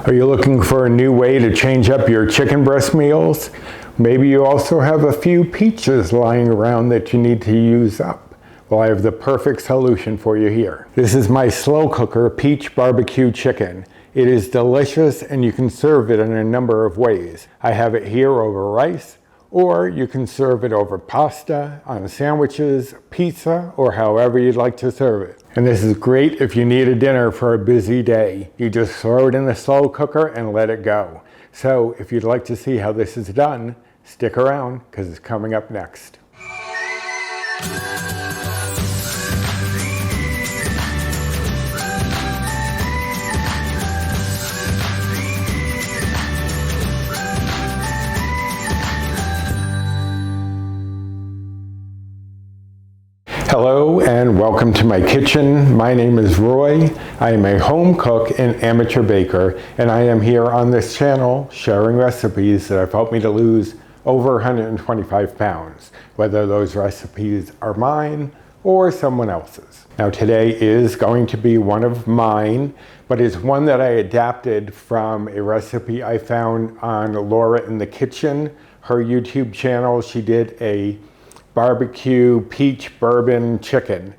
Are you looking for a new way to change up your chicken breast meals? Maybe you also have a few peaches lying around that you need to use up. Well, I have the perfect solution for you here. This is my slow cooker peach barbecue chicken. It is delicious and you can serve it in a number of ways. I have it here over rice, or you can serve it over pasta, on sandwiches, pizza, or however you'd like to serve it. And this is great if you need a dinner for a busy day. You just throw it in the slow cooker and let it go. So if you'd like to see how this is done, stick around because it's coming up next. Hello and welcome to my kitchen. My name is Roy. I am a home cook and amateur baker, and I am here on this channel sharing recipes that have helped me to lose over 125 pounds, whether those recipes are mine or someone else's. Now today is going to be one of mine, but it's one that I adapted from a recipe I found on Laura in the Kitchen, her YouTube channel. She did a barbecue peach bourbon chicken,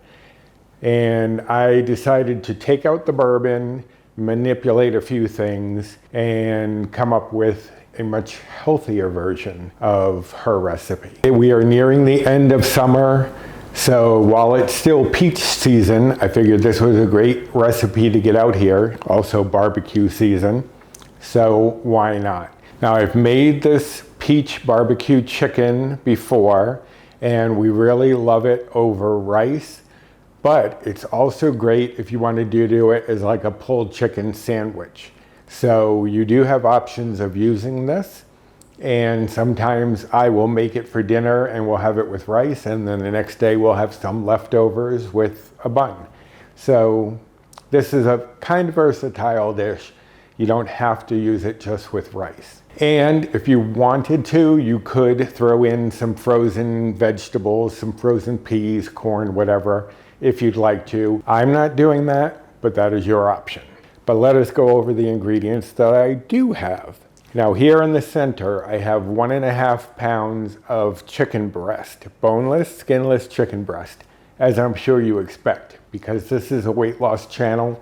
and I decided to take out the bourbon, manipulate a few things, and come up with a much healthier version of her recipe. We are nearing the end of summer, so while it's still peach season, I figured this was a great recipe to get out here. Also barbecue season, so why not? Now I've made this peach barbecue chicken before, and we really love it over rice, but it's also great if you want to do it as like a pulled chicken sandwich. So you do have options of using this, and sometimes I will make it for dinner and we'll have it with rice, and then the next day we'll have some leftovers with a bun. So this is a kind of versatile dish. You don't have to use it just with rice. And if you wanted to, you could throw in some frozen vegetables, some frozen peas, corn, whatever, if you'd like to. I'm not doing that, but that is your option. But let us go over the ingredients that I do have. Now here in the center, I have 1.5 pounds of chicken breast, boneless, skinless chicken breast, as I'm sure you expect, because this is a weight loss channel.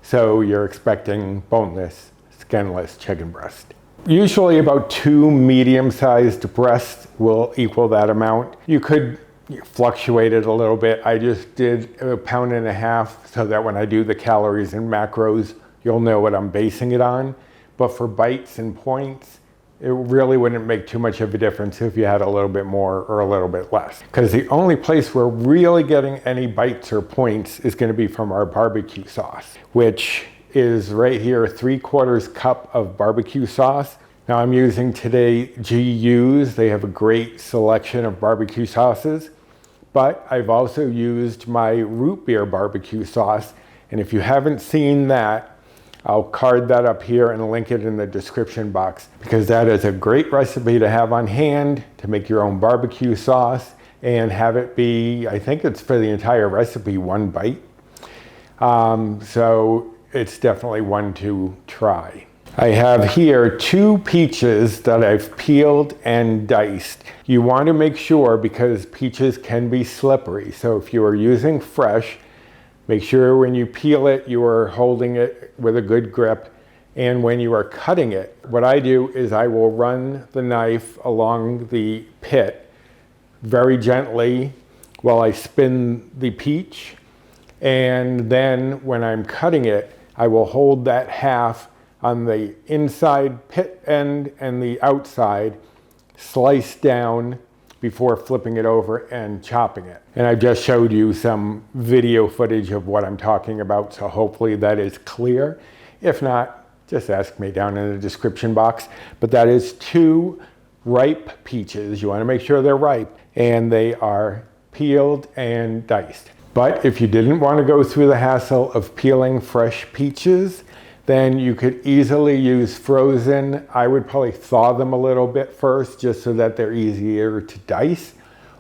So you're expecting boneless, skinless chicken breast. Usually about 2 medium-sized breasts will equal that amount. You could fluctuate it a little bit. I just did 1.5 pounds so that when I do the calories and macros, you'll know what I'm basing it on. But for bites and points, it really wouldn't make too much of a difference if you had a little bit more or a little bit less. Because the only place we're really getting any bites or points is going to be from our barbecue sauce, which is right here, 3/4 cup of barbecue sauce. Now I'm using today GU's. They have a great selection of barbecue sauces, but I've also used my root beer barbecue sauce. And if you haven't seen that, I'll card that up here and link it in the description box, because that is a great recipe to have on hand to make your own barbecue sauce and have it be, I think it's for the entire recipe, 1 bite. So it's definitely one to try. I have here 2 peaches that I've peeled and diced. You want to make sure, because peaches can be slippery, so if you are using fresh, make sure when you peel it, you are holding it with a good grip. And when you are cutting it, what I do is I will run the knife along the pit very gently while I spin the peach. And then when I'm cutting it, I will hold that half on the inside pit end and the outside, slice down before flipping it over and chopping it. And I just showed you some video footage of what I'm talking about, so hopefully that is clear. If not, just ask me down in the description box. But that is 2 ripe peaches. You want to make sure they're ripe, and they are peeled and diced. But if you didn't want to go through the hassle of peeling fresh peaches, then you could easily use frozen. I would probably thaw them a little bit first just so that they're easier to dice.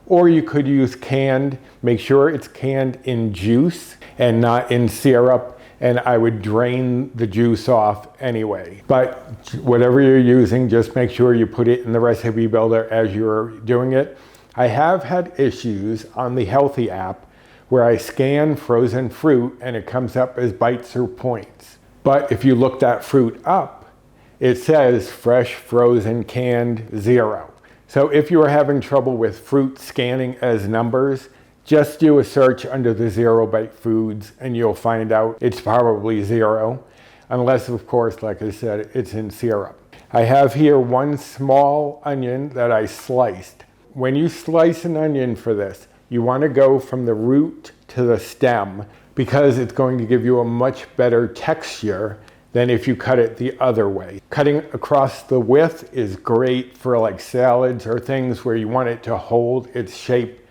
Or you could use canned. Make sure it's canned in juice and not in syrup, and I would drain the juice off anyway. But whatever you're using, just make sure you put it in the recipe builder as you're doing it. I have had issues on the Healthy app where I scan frozen fruit and it comes up as bites or points. But if you look that fruit up, it says fresh, frozen, canned, 0. So if you are having trouble with fruit scanning as numbers, just do a search under the 0 bite foods and you'll find out it's probably 0. Unless, of course, like I said, it's in syrup. I have here 1 small onion that I sliced. When you slice an onion for this, you want to go from the root to the stem because it's going to give you a much better texture than if you cut it the other way. Cutting across the width is great for like salads or things where you want it to hold its shape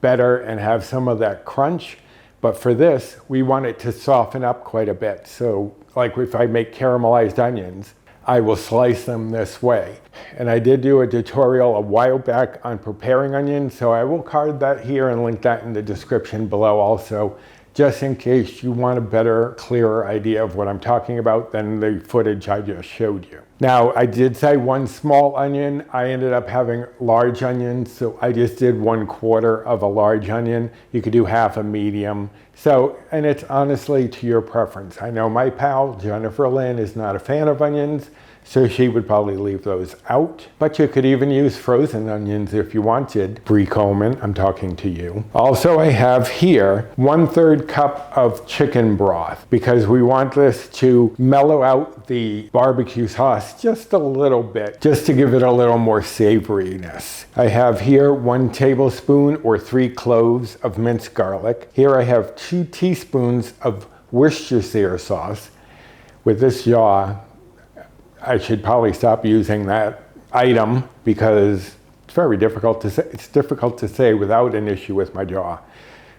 better and have some of that crunch. But for this, we want it to soften up quite a bit. So like if I make caramelized onions, I will slice them this way. And I did do a tutorial a while back on preparing onions, so I will card that here and link that in the description below also, just in case you want a better, clearer idea of what I'm talking about than the footage I just showed you. Now, I did say 1 small onion. I ended up having large onions, so I just did 1/4 of a large onion. You could do half a medium. So, and it's honestly to your preference. I know my pal, Jennifer Lynn, is not a fan of onions, so she would probably leave those out. But you could even use frozen onions if you wanted. Brie Coleman, I'm talking to you. Also, I have here 1/3 cup of chicken broth because we want this to mellow out the barbecue sauce just a little bit, just to give it a little more savoriness. I have here 1 tablespoon or 3 cloves of minced garlic. Here I have 2 teaspoons of Worcestershire sauce. With this jaw, I should probably stop using that item because it's very difficult to say. It's difficult to say without an issue with my jaw.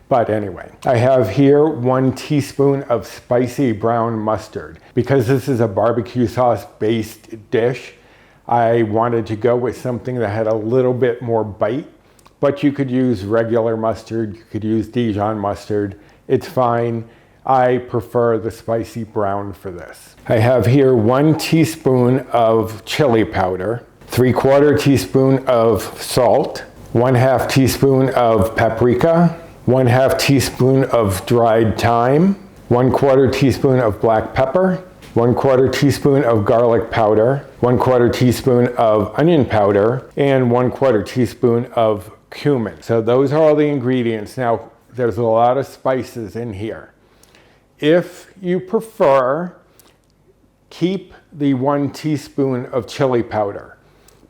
But anyway, I have here 1 teaspoon of spicy brown mustard. Because this is a barbecue sauce based dish, I wanted to go with something that had a little bit more bite, but you could use regular mustard, you could use Dijon mustard, it's fine. I prefer the spicy brown for this. I have here 1 teaspoon of chili powder, 3/4 teaspoon of salt, 1/2 teaspoon of paprika, 1/2 teaspoon of dried thyme, 1/4 teaspoon of black pepper, 1/4 teaspoon of garlic powder, 1/4 teaspoon of onion powder, and 1/4 teaspoon of cumin. So those are all the ingredients. Now, there's a lot of spices in here. If you prefer, keep the 1 teaspoon of chili powder,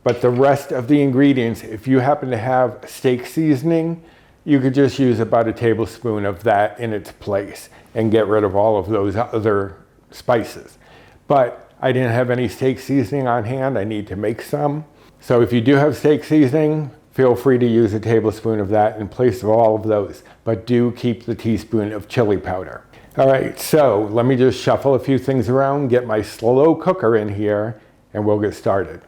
but the rest of the ingredients, if you happen to have steak seasoning, you could just use about a tablespoon of that in its place and get rid of all of those other spices. But I didn't have any steak seasoning on hand. I need to make some. So if you do have steak seasoning, feel free to use a tablespoon of that in place of all of those, but do keep the teaspoon of chili powder. All right, so let me just shuffle a few things around, get my slow cooker in here, and we'll get started.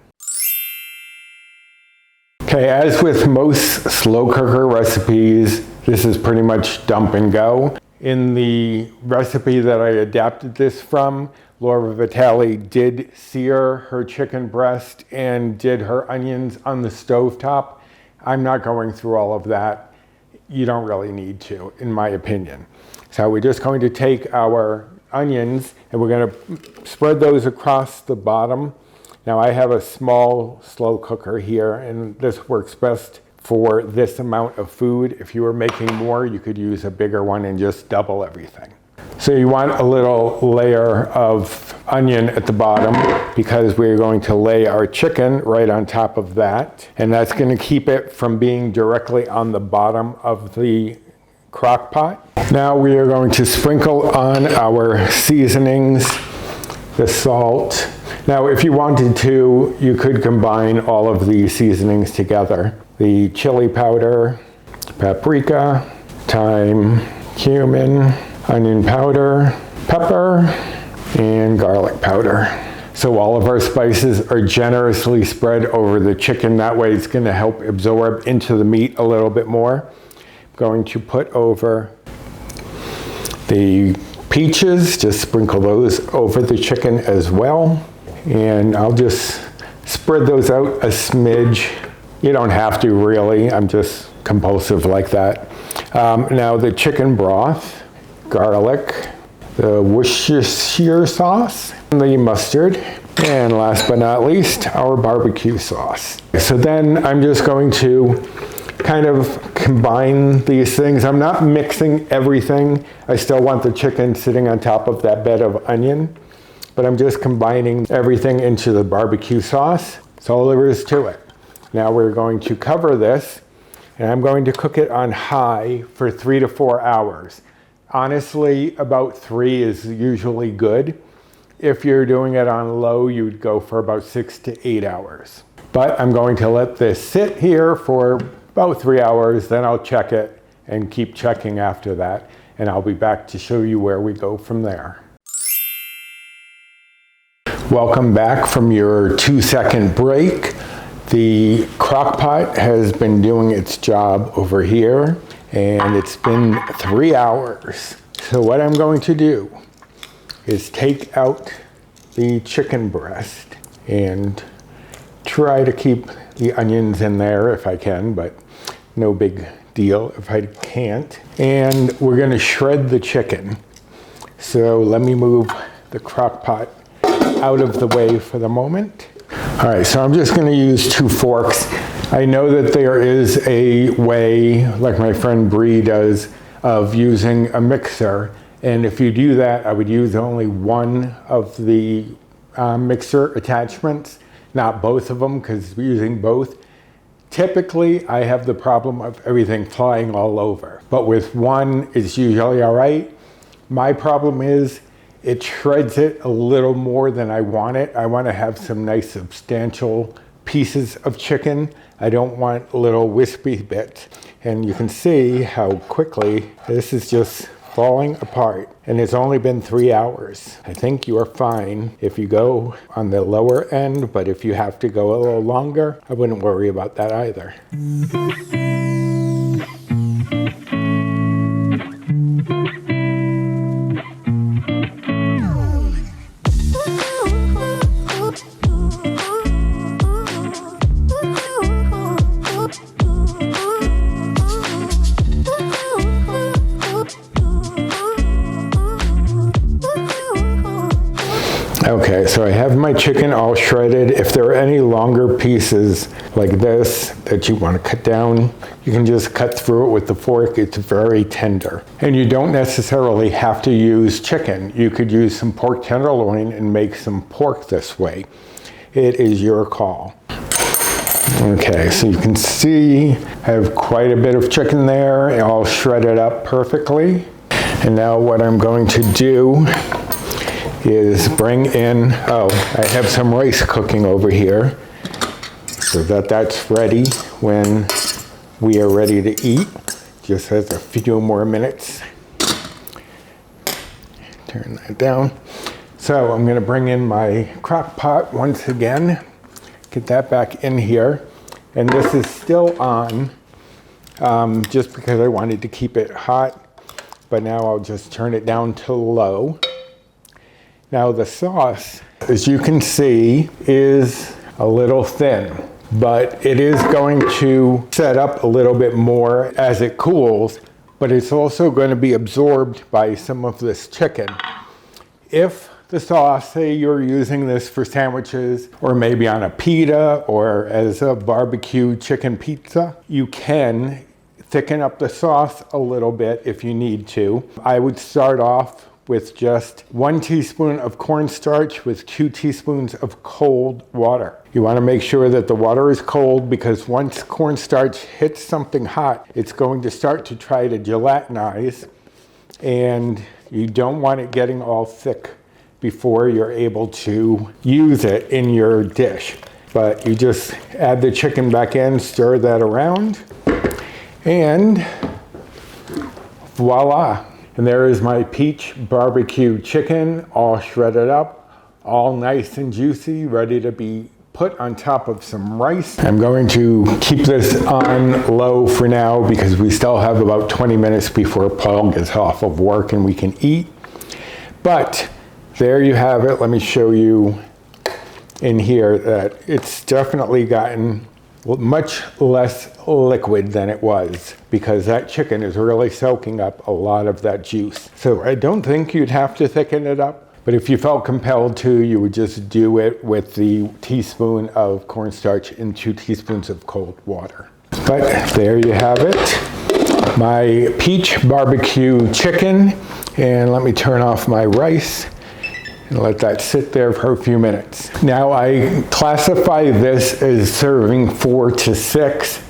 Okay, as with most slow cooker recipes, this is pretty much dump and go. In the recipe that I adapted this from, Laura Vitale did sear her chicken breast and did her onions on the stovetop. I'm not going through all of that. You don't really need to, in my opinion. So we're just going to take our onions and we're going to spread those across the bottom. Now I have a small slow cooker here and this works best for this amount of food. If you were making more, you could use a bigger one and just double everything. So you want a little layer of onion at the bottom because we're going to lay our chicken right on top of that. And that's going to keep it from being directly on the bottom of the crock pot. Now we are going to sprinkle on our seasonings, the salt. Now if you wanted to, you could combine all of these seasonings together. The chili powder, paprika, thyme, cumin, onion powder, pepper, and garlic powder. So all of our spices are generously spread over the chicken. That way it's going to help absorb into the meat a little bit more. I'm going to put over the peaches, just sprinkle those over the chicken as well. And I'll just spread those out a smidge. You don't have to really, I'm just compulsive like that. Now the chicken broth, garlic, the Worcestershire sauce, the mustard, and last but not least, our barbecue sauce. So then I'm just going to kind of combine these things. I'm not mixing everything. I still want the chicken sitting on top of that bed of onion, but I'm just combining everything into the barbecue sauce. That's all there is to it. Now we're going to cover this, and I'm going to cook it on high for 3 to 4 hours. Honestly, about 3 is usually good. If you're doing it on low, you'd go for about 6 to 8 hours. But I'm going to let this sit here for about 3 hours, then I'll check it and keep checking after that. And I'll be back to show you where we go from there. Welcome back from your 2-second break. The crock pot has been doing its job over here, and it's been 3 hours. So what I'm going to do is take out the chicken breast and try to keep the onions in there if I can, but no big deal if I can't. And we're gonna shred the chicken. So let me move the crock pot out of the way for the moment. All right, so I'm just gonna use 2 forks. I know that there is a way, like my friend Bree does, of using a mixer. And if you do that, I would use only one of the mixer attachments, not both of them, because using both, typically I have the problem of everything flying all over. But with one, it's usually all right. My problem is it shreds it a little more than I want it. I want to have some nice substantial pieces of chicken. I don't want little wispy bits. And you can see how quickly this is just falling apart. And it's only been 3 hours. I think you are fine if you go on the lower end, but if you have to go a little longer, I wouldn't worry about that either. Okay, so I have my chicken all shredded. If there are any longer pieces like this that you want to cut down, you can just cut through it with the fork. It's very tender. And you don't necessarily have to use chicken. You could use some pork tenderloin and make some pork this way. It is your call. Okay, so you can see I have quite a bit of chicken there, all shredded up perfectly. And now what I'm going to do is bring in, I have some rice cooking over here so that's ready when we are ready to eat. Just has a few more minutes. Turn that down. So I'm gonna bring in my crock pot once again, get that back in here. And this is still on, just because I wanted to keep it hot, but now I'll just turn it down to low. Now the sauce, as you can see, is a little thin, but it is going to set up a little bit more as it cools, but it's also going to be absorbed by some of this chicken. If the sauce, say you're using this for sandwiches or maybe on a pita or as a barbecue chicken pizza, you can thicken up the sauce a little bit if you need to. I would start off with just 1 teaspoon of cornstarch with 2 teaspoons of cold water. You want to make sure that the water is cold because once cornstarch hits something hot, it's going to start to try to gelatinize, and you don't want it getting all thick before you're able to use it in your dish. But you just add the chicken back in, stir that around, and voila. And there is my peach barbecue chicken, all shredded up, all nice and juicy, ready to be put on top of some rice. I'm going to keep this on low for now because we still have about 20 minutes before Paul gets off of work and we can eat. But there you have it. Let me show you in here that it's definitely gotten much less liquid than it was, because that chicken is really soaking up a lot of that juice. So I don't think you'd have to thicken it up, but if you felt compelled to, you would just do it with the teaspoon of cornstarch and 2 teaspoons of cold water. But there you have it, my peach barbecue chicken. And let me turn off my rice and let that sit there for a few minutes. Now I classify this as serving 4 to 6.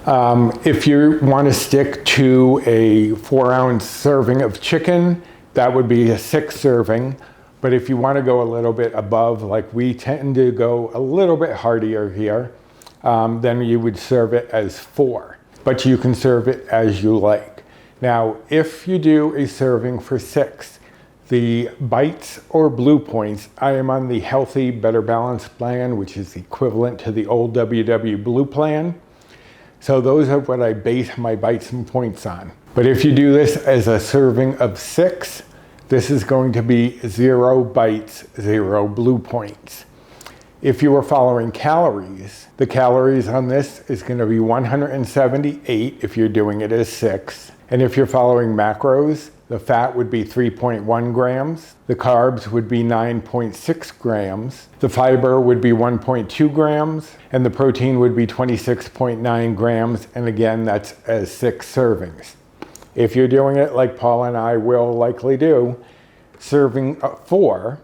If you want to stick to a 4-ounce serving of chicken, that would be a 6 serving. But if you want to go a little bit above, like we tend to go a little bit heartier here, then you would serve it as 4. But you can serve it as you like. Now, if you do a serving for 6, the bites or blue points, I am on the Healthy Better Balanced plan, which is equivalent to the old WW Blue plan. So those are what I base my bites and points on. But if you do this as a serving of 6, this is going to be 0 bites, 0 blue points. If you were following calories, the calories on this is going to be 178 if you're doing it as 6. And if you're following macros, the fat would be 3.1 grams, the carbs would be 9.6 grams, the fiber would be 1.2 grams, and the protein would be 26.9 grams, and again, that's as 6 servings. If you're doing it like Paul and I will likely do, serving 4,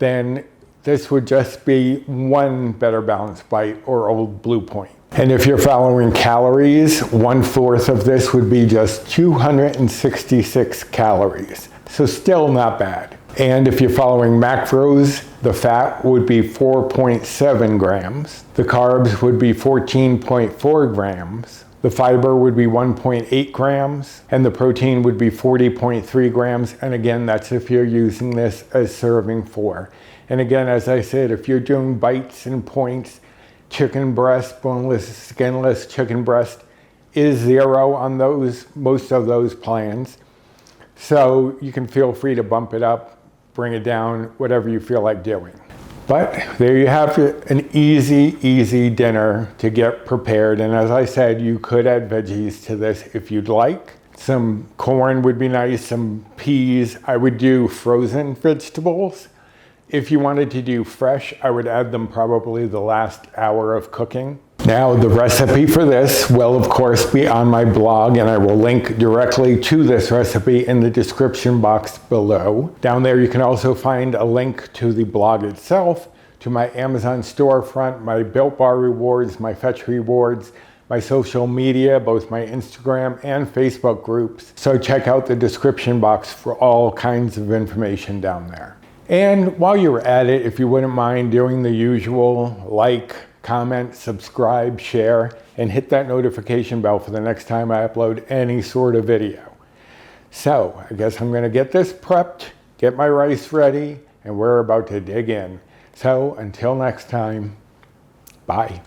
then this would just be 1 Better Balanced bite or old blue point. And if you're following calories, 1/4 of this would be just 266 calories. So still not bad. And if you're following macros, the fat would be 4.7 grams. The carbs would be 14.4 grams. The fiber would be 1.8 grams. And the protein would be 40.3 grams. And again, that's if you're using this as serving 4. And again, as I said, if you're doing bites and points, chicken breast, boneless, skinless chicken breast is 0 on those, most of those plans. So you can feel free to bump it up, bring it down, whatever you feel like doing. But there you have it, an easy dinner to get prepared. And as I said, you could add veggies to this if you'd like. Some corn would be nice, some peas. I would do frozen vegetables. If you wanted to do fresh, I would add them probably the last hour of cooking. Now, the recipe for this will, of course, be on my blog, and I will link directly to this recipe in the description box below. Down there, you can also find a link to the blog itself, to my Amazon storefront, my Built Bar rewards, my Fetch rewards, my social media, both my Instagram and Facebook groups. So check out the description box for all kinds of information down there. And while you're at it, if you wouldn't mind doing the usual, like, comment, subscribe, share, and hit that notification bell for the next time I upload any sort of video. So I guess I'm gonna get this prepped, get my rice ready, and we're about to dig in. So until next time, bye.